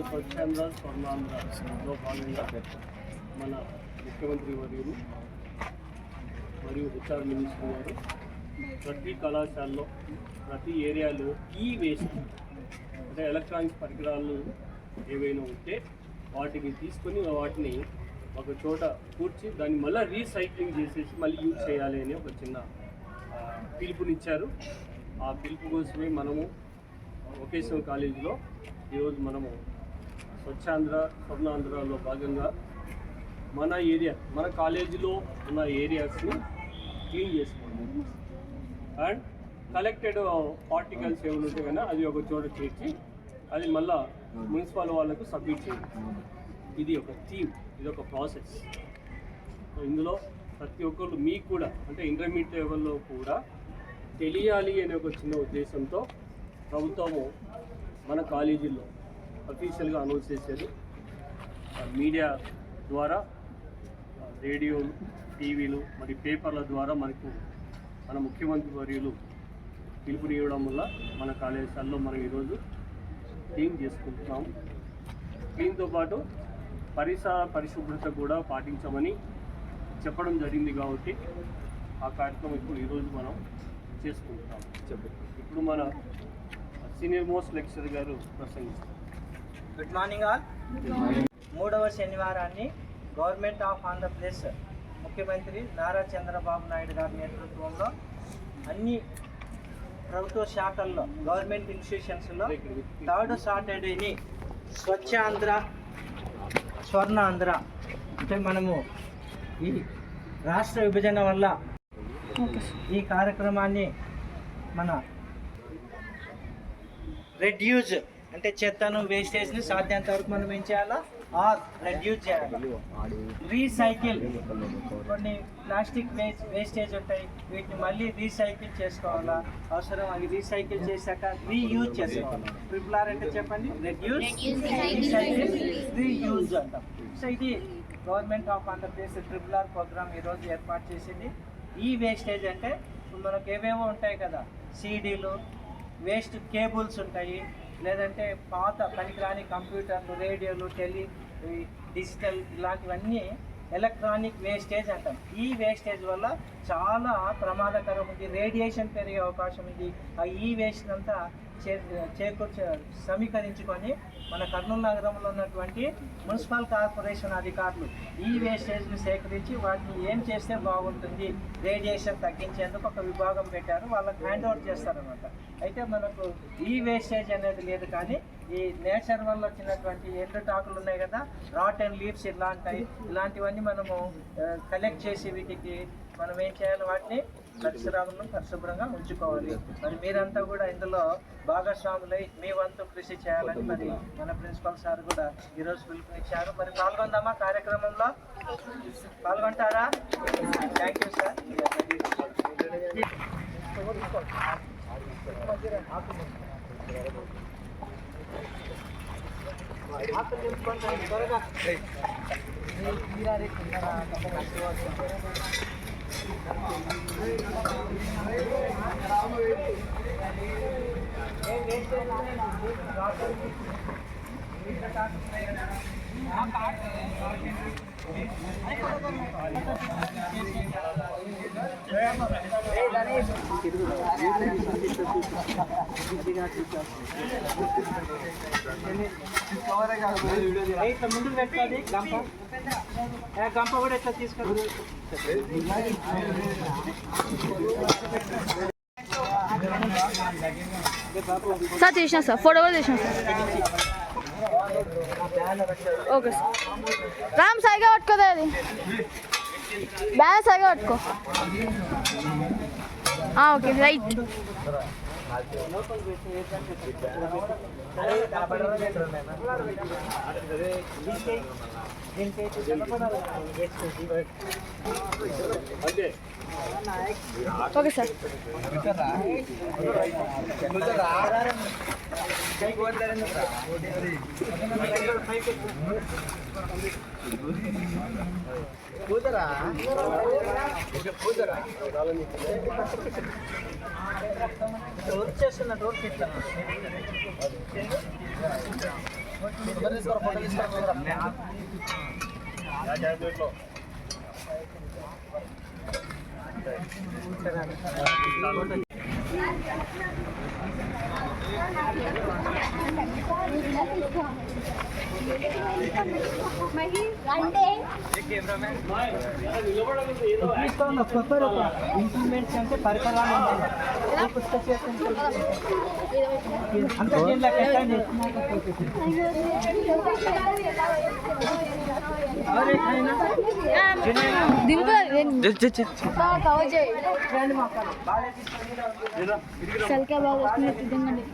స్వచ్ఛాంధ్ర స్వర్ణాంధ్రలో భాగంగా మన ముఖ్యమంత్రి వర్యులు మరియు హెచ్ఆర్ మినిస్టర్ గారు ప్రతి కళాశాలలో ప్రతి ఏరియాలో ఈ వేస్ట్ అంటే ఎలక్ట్రానిక్స్ పరికరాలు ఏవైనా ఉంటే వాటిని తీసుకొని వాటిని ఒక చోట కూర్చి దాన్ని మళ్ళీ రీసైక్లింగ్ చేసేసి మళ్ళీ యూజ్ చేయాలి అని ఒక చిన్న పిలుపునిచ్చారు. ఆ పిలుపు కోసమే మనము వొకేషనల్ కాలేజీలో ఈరోజు మనము స్వచ్ఛాంధ్ర స్వర్ణాంధ్రలో భాగంగా మన ఏరియా మన కాలేజీలో ఉన్న ఏరియాస్ని క్లీన్ చేసుకోండి అండ్ కలెక్టెడ్ పార్టికల్స్ ఏమైనా ఉంటే కన్నా అది ఒక చోట చేర్చి అది మళ్ళా మున్సిపల్ వాళ్ళకు సబ్మిట్ చేయాలి. ఇది ఒక థీమ్, ఇది ఒక ప్రాసెస్. ఇందులో ప్రతి ఒక్కరు మీకు కూడా అంటే ఇంటర్మీడియట్ లెవెల్లో కూడా తెలియాలి అనే ఒక చిన్న ఉద్దేశంతో ప్రభుత్వము మన కాలేజీల్లో అఫీషియల్గా అనౌన్స్ చేసేది మీడియా ద్వారా, రేడియోలు, టీవీలు మరి పేపర్ల ద్వారా మనకు మన ముఖ్యమంత్రి వర్యులు పిలుపునివ్వడం వల్ల మన కళాశాలలో మనం ఈరోజు క్లీన్ చేసుకుంటున్నాము. దీంతో పాటు పరిశుభ్రత కూడా పాటించమని చెప్పడం జరిగింది కాబట్టి ఆ కార్యక్రమం ఇప్పుడు ఈరోజు మనం చేసుకుంటున్నాం. ఇప్పుడు మన సీనియర్ మోస్ట్ లెక్చరర్ గారు ప్రసంగిస్తారు. Good morning all. 3వ శనివారాన్ని గవర్నమెంట్ ఆఫ్ ఆంధ్రప్రదేశ్ ముఖ్యమంత్రి నారా చంద్రబాబు నాయుడు గారి నేతృత్వంలో అన్ని ప్రభుత్వ శాఖల్లో గవర్నమెంట్ ఇన్స్టిట్యూషన్స్లో 3rd సాటర్డేని స్వచ్ఛాంధ్ర స్వర్ణాంధ్ర అంటే మనము ఈ రాష్ట్ర విభజన వల్ల ఈ కార్యక్రమాన్ని మన రెడ్యూజ్ అంటే చెత్తను వేస్టేజ్ని సాధ్యంత వరకు మనం ఏం చేయాలా రెడ్యూస్ చేయాలి. రీసైకిల్ కొన్ని ప్లాస్టిక్ వేస్టేజ్ ఉంటాయి, వీటిని మళ్ళీ రీసైకిల్ చేసుకోవాలా, అవసరం అది రీసైకిల్ చేశాక రీయూజ్ చేసుకోవాలి. RRR అంటే చెప్పండి, రెడ్యూస్, రీసైకిల్, రీయూజ్ అంటాం. సో ఇది government of Andhra Pradesh RRR programme ఈరోజు ఏర్పాటు చేసింది. ఈ వేస్టేజ్ అంటే మనకు ఏవేవో ఉంటాయి కదా, సీడీలు, వేస్ట్ కేబుల్స్ ఉంటాయి, లేదంటే పాత పనికిరాని కంప్యూటర్లు, రేడియోలు, డిజిటల్ ఇలాంటివన్నీ ఎలక్ట్రానిక్ వేస్టేజ్ అంటాం. ఈ వేస్టేజ్ వల్ల చాలా ప్రమాదకరం ఉంది, రేడియేషన్ పెరిగే అవకాశం ఉంది. ఈ వేస్ట్ అంతా సమీకరించుకొని మన కర్నూలు నగరంలో ఉన్నటువంటి మున్సిపల్ కార్పొరేషన్ అధికారులు ఈ వేస్టేజ్ని సేకరించి వాటిని ఏం చేస్తే బాగుంటుంది, రేడియేషన్ తగ్గించేందుకు ఒక విభాగం పెట్టారు, వాళ్ళకి హ్యాండ్ ఓవర్ చేస్తారనమాట. అయితే మనకు ఈ వేస్టేజ్ అనేది లేదు, కానీ ఈ నేచర్ వల్ల వచ్చినటువంటి ఎండుటాకులు ఉన్నాయి కదా, రాటన్ లీవ్స్ ఇలాంటివన్నీ మనము కలెక్ట్ చేసి వీటికి మనం ఏం చేయాలి, వాటిని పరిశుభ్రంగా ఉంచుకోవాలి. మరి మీరంతా కూడా ఇందులో భాగస్వాములై మీ వంతు కృషి చేయాలని మరి మన ప్రిన్సిపల్ సార్ కూడా ఈరోజు పిలుపునిచ్చారు. మరి పాల్గొందామా కార్యక్రమంలో? పాల్గొంటారా? Thank you sir. త్వరగా ముందుకు పెట్టుకోండి. గంప కూడా ఎట్లా తీసుకోండి. సార్ చేసిన సార్, ఫోటో కూడా చేసిన సార్. Okay sir. రామ్ సైగా పట్టుకోదా, అది బ్యాన్ సైగా పట్టుకో. Okay right. Okay sir. వచ్చేస్తున్న రోడ్ ఇంప్లిమెంట్స్ అంటే పరికరాలు అంతా దీంట్లో పెట్టండి. సల్కా బాగా వస్తుంది తింగండి.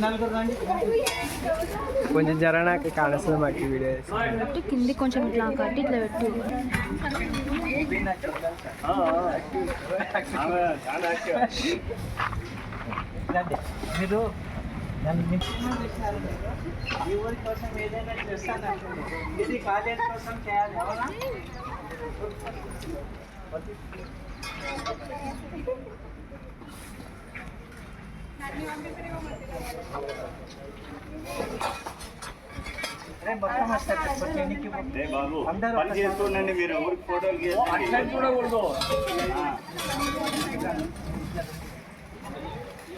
నలుగురు రండి. కొంచెం జరగడానికి కానొస్తుంది మాకు వీడియో పెట్టు కింది కొంచెం ఇట్లా కట్టి ఇట్లా పెట్టు. రండి. మీరు నన్ను మించిన చేశారు. ఈ ఊరి కోసం ఏదైనా చేస్తాను. ఇది కాలేజ్ కోసం చేయాలి. అవునా? మొత్తం వస్తారు. అందరూ పని చేస్తుండండి మీరు ఊరికి ఫోటోలు అట్లా చూడకూడదు.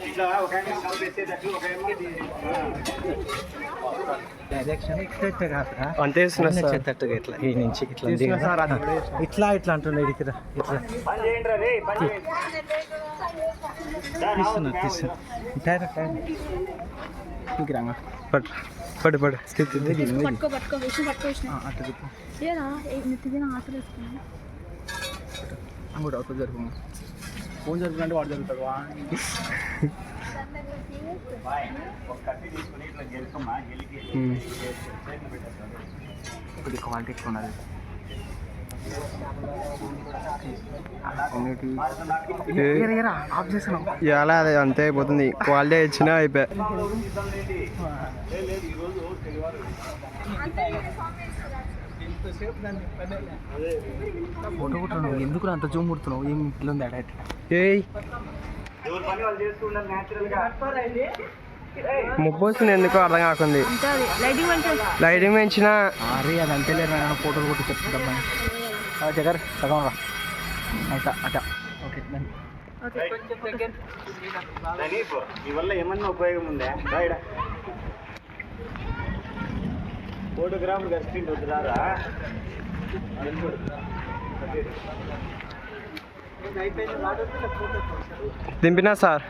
ఇట్లా ఒక ఆయన కలిపేసేటట్లు ఒక డైరెక్షన్ ఇట్లా కాదురా. అంతే ఇస్తున్నారు సార్. చెత్తట్టుగా ఇట్లా ఈ నుంచి ఇట్లా తీసుకున్నా సార్, అది కూడా ఇట్లా ఇట్లా అంటున్నాడు. ఇట్లా ఇట్లా పని చేయండి రే పని తీస్తున్నా డైరెక్ట్ పట్టు పట్టు పట్టు పట్టుకో పట్టుకో విషయం పట్టుకో విషయం ఏనా నిత్యం ఆటలు వేసుకున్నాను. కూడా అవుతుంది జరుపు ఫోన్ జరుగుతుంటే వాడు జరుగుతాడు. ఒక కత్తి తీసుకుని ఇట్లా గెలుకమ్మా గెలికి ఇప్పుడు క్వాలిటీ ఎక్కువ ఉన్నది. ఆఫ్ చేసాను ఇలా అది అంతే అయిపోతుంది. క్వాలిటీ ఇచ్చినా అయిపోయా. ఫోటో కొట్టున్నావు ఎందుకు అంత జూమ్ కొడుతున్నావు? ఏం ఇట్లా ఉంది అడైట్ ఎవరి పని వాళ్ళు చేస్తుండాలి న్యాచురల్ గా. ముప్పు వస్తుంది ఎందుకో అర్థం కాకుంది. లైటింగ్ పెంచిన అరే అది అంతే లేదు. ఫోటోలు కొట్టి చెప్తాను జగర్ సగం రా అట అట ఓకే ఈ వల్ల ఏమన్నా ఉపయోగం ఉందా రాయడా? ఫోటోగ్రాఫర్ గర్స్టింగ్ వద్దురారా? దింపినా సార్.